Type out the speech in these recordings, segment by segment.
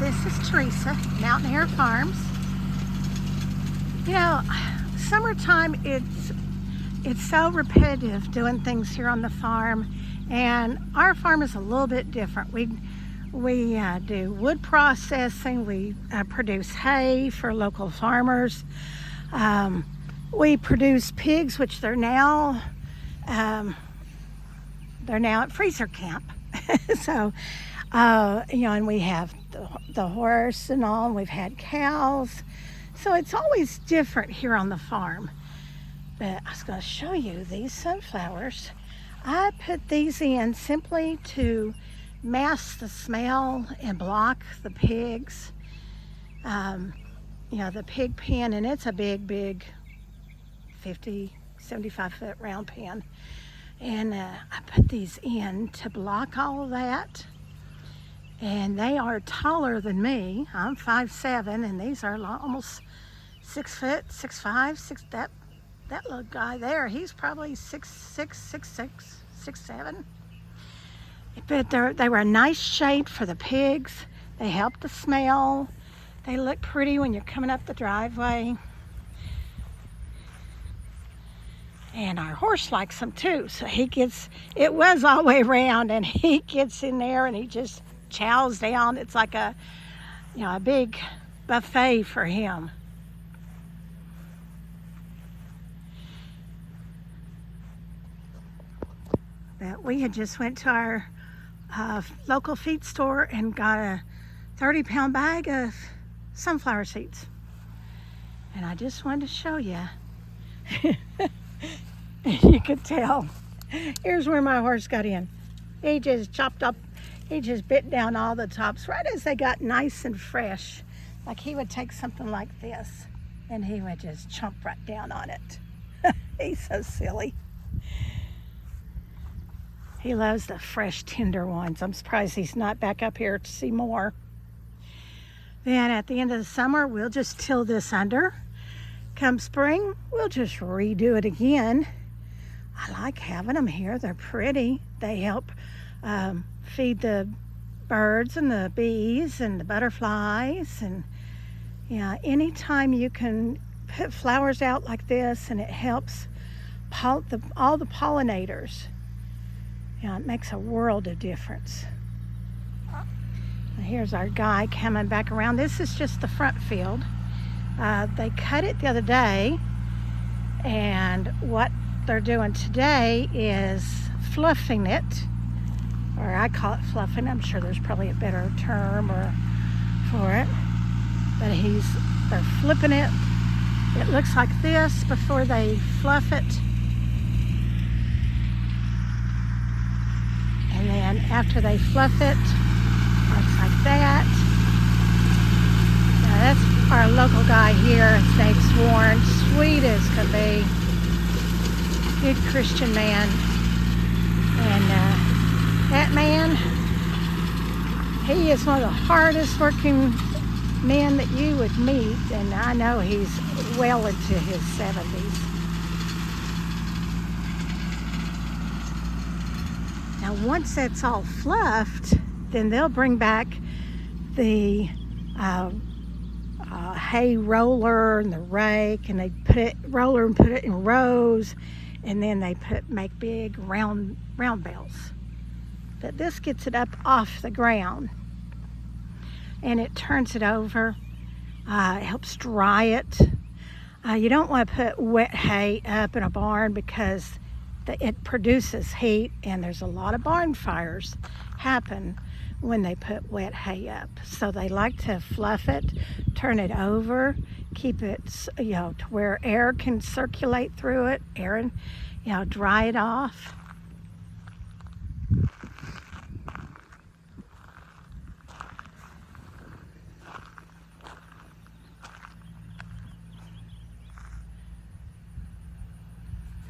This is Teresa, Mountain Air Farms. You know, summertime, it's so repetitive doing things here on the farm, and our farm is a little bit different. We do wood processing. We produce hay for local farmers. We produce pigs, which they're now at freezer camp. So, and we have the horse and all, and we've had cows. So it's always different here on the farm. But I was going to show you these sunflowers. I put these in simply to mask the smell and block the pigs. The pig pen, and it's a big 50, 75 foot round pen. And I put these in to block all of that. And they are taller than me. I'm 5'7", and these are almost 6 foot, 6'5", 6. That little guy there, he's probably 6'6", 6'6", 6'7". But they were a nice shade for the pigs. They help the smell. They look pretty when you're coming up the driveway. And our horse likes them too, so it was all the way around, and he gets in there and he just chows down. It's like a big buffet for him. But we had just went to our local feed store and got a 30-pound bag of sunflower seeds. And I just wanted to show you. You could tell. Here's where my horse got in. He just bit down all the tops right as they got nice and fresh. Like he would take something like this and he would just chomp right down on it. He's so silly. He loves the fresh, tender ones. I'm surprised he's not back up here to see more. Then at the end of the summer, we'll just till this under. Come spring, we'll just redo it again. I like having them here. They're pretty. They help feed the birds and the bees and the butterflies. And anytime you can put flowers out like this, and it helps all the pollinators, it makes a world of difference. Here's our guy coming back around. This is just the front field. They cut it the other day, and what they're doing today is fluffing it, or I call it fluffing. I'm sure there's probably a better term for it, but they're flipping it. It looks like this before they fluff it, and then after they fluff it, looks like that. Now that's our local guy here. His name's Warren. Sweet as can be. Good Christian man. And that man, he is one of the hardest working men that you would meet, and I know he's well into his 70s. Now once that's all fluffed, then they'll bring back the hay roller and the rake, and they put it in rows, and then they make big round bales. But this gets it up off the ground, and it turns it over. It helps dry it. You don't want to put wet hay up in a barn because it produces heat, and there's a lot of barn fires happen when they put wet hay up. So they like to fluff it, turn it over, keep it to where air can circulate through it, dry it off.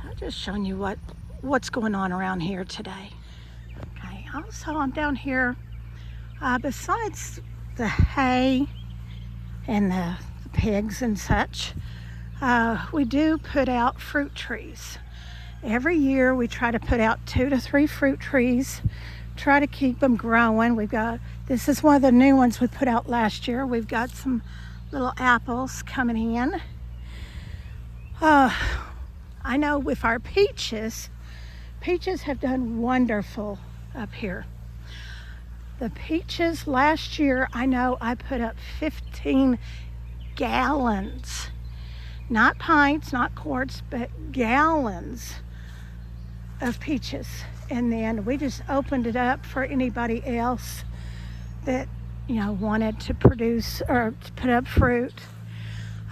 I'm just showing you what's going on around here today. Okay, also I'm down here. Besides the hay and the pigs and such, we do put out fruit trees. Every year we try to put out 2 to 3 fruit trees try to keep them growing. This is one of the new ones we put out last year. We've got some little apples coming in. I know with our peaches have done wonderful up here. The peaches last year, I know I put up 15 gallons, not pints, not quarts, but gallons of peaches. And then we just opened it up for anybody else that, you know, wanted to produce or to put up fruit.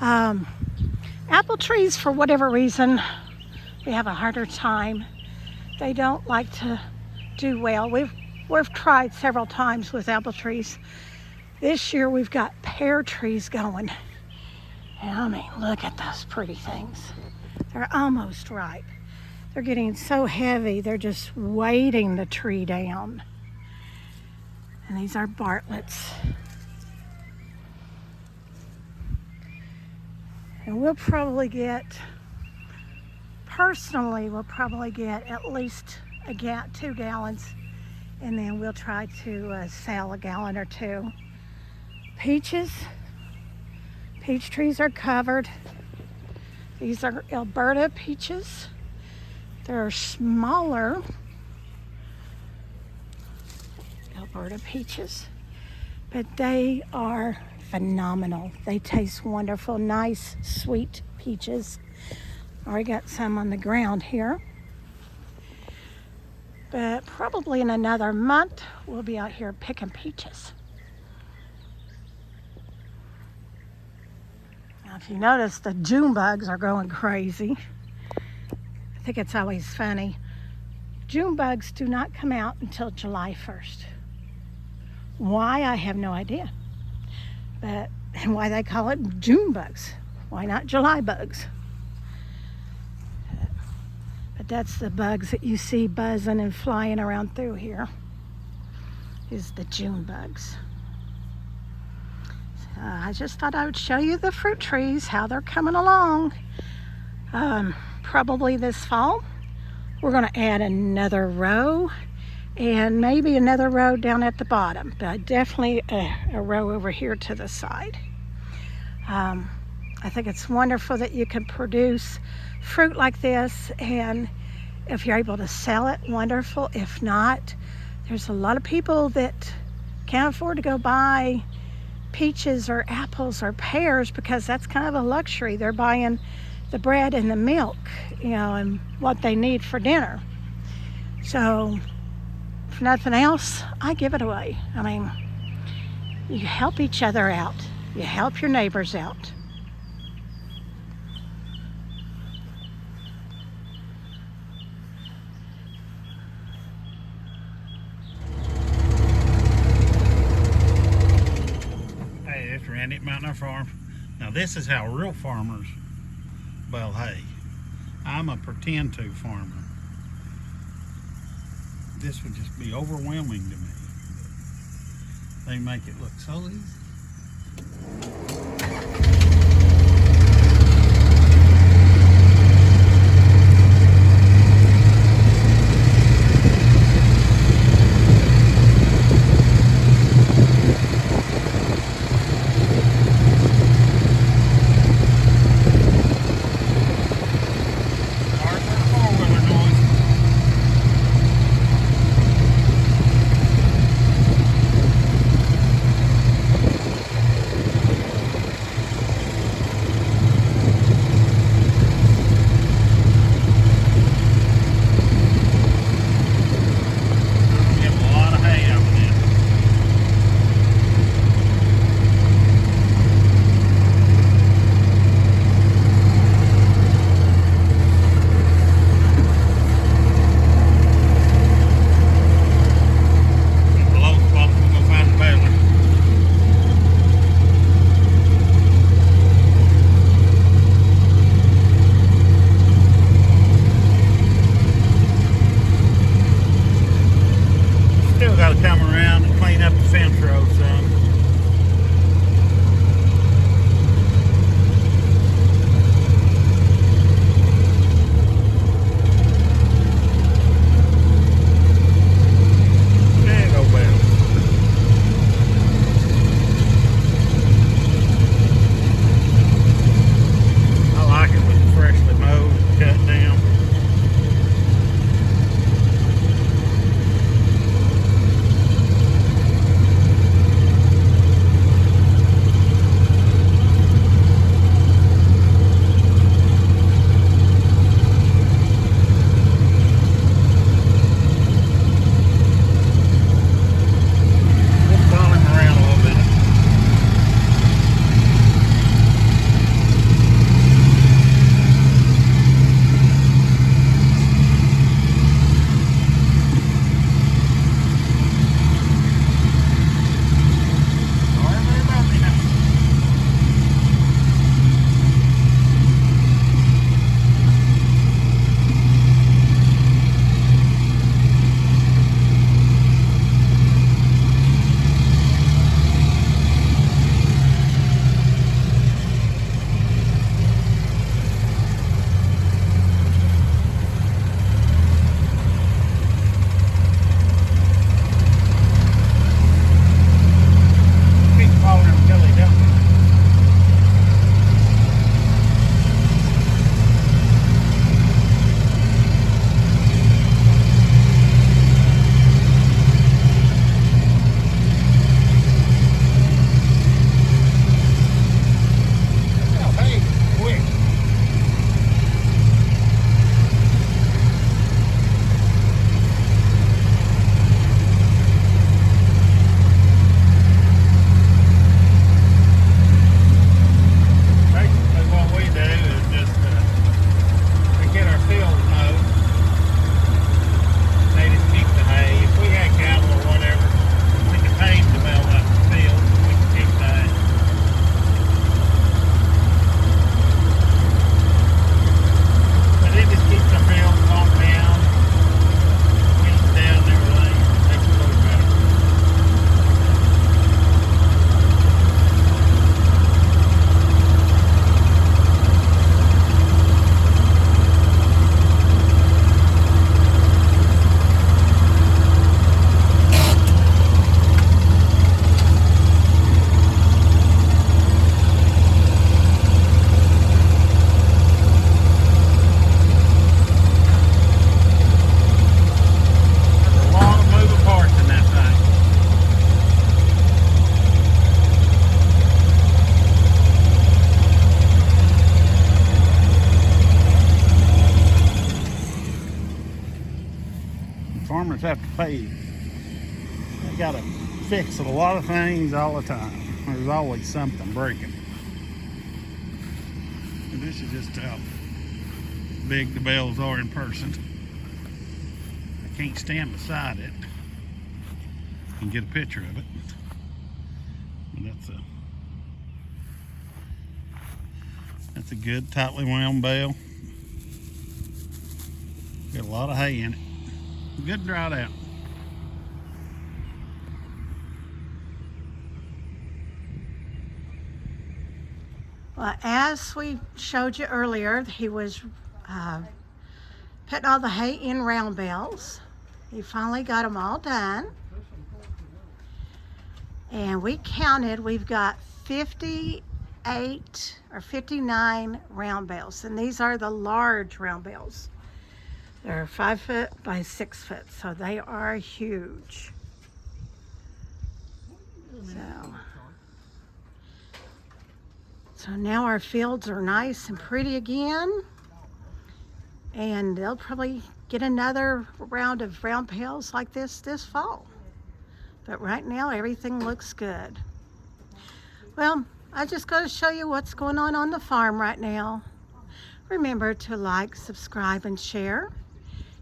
Apple trees, for whatever reason, we have a harder time. They don't like to do well. We've tried several times with apple trees. This year we've got pear trees going. And I mean, look at those pretty things. They're almost ripe. They're getting so heavy, they're just weighting the tree down. And these are Bartlett's. And we'll probably get, personally, we'll probably get at least 2 gallons, and then we'll try to sell a gallon or 2. Peach trees are covered. These are Alberta peaches. They're smaller Alberta peaches, but they are phenomenal. They taste wonderful, nice, sweet peaches. Already got some on the ground here. But probably in another month, we'll be out here picking peaches. Now, if you notice, the June bugs are going crazy. I think it's always funny. June bugs do not come out until July 1st. Why, I have no idea. And why they call it June bugs. Why not July bugs? But that's the bugs that you see buzzing and flying around through here, is the June bugs. So I just thought I would show you the fruit trees, how they're coming along. Probably this fall, we're going to add another row and maybe another row down at the bottom, but definitely a row over here to the side. I think it's wonderful that you can produce fruit like this, and if you're able to sell it, wonderful. If not, there's a lot of people that can't afford to go buy peaches or apples or pears because that's kind of a luxury. They're buying the bread and the milk, you know, and what they need for dinner. So if nothing else, I give it away. I mean, you help each other out. You help your neighbors out. Hey, it's Randy at Mountain Farm. Now this is how real farmers bale hay. I'm a pretend to farmer. This would just be overwhelming to me. They make it look so easy. Come around and clean up the fence row some. have to pay. They gotta fix a lot of things all the time. There's always something breaking. And this is just how big the bells are in person. I can't stand beside it and get a picture of it. And that's a good tightly wound bell. Got a lot of hay in it. Good dried out. Well, as we showed you earlier, he was putting all the hay in round bales. He finally got them all done. And we counted, we've got 58 or 59 round bales. And these are the large round bales. They're 5 foot by 6 foot, so they are huge. So now our fields are nice and pretty again. And they'll probably get another round of round bales like this fall. But right now, everything looks good. Well, I just got to show you what's going on the farm right now. Remember to like, subscribe, and share.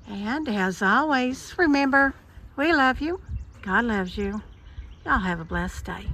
And as always, remember, we love you. God loves you. Y'all have a blessed day.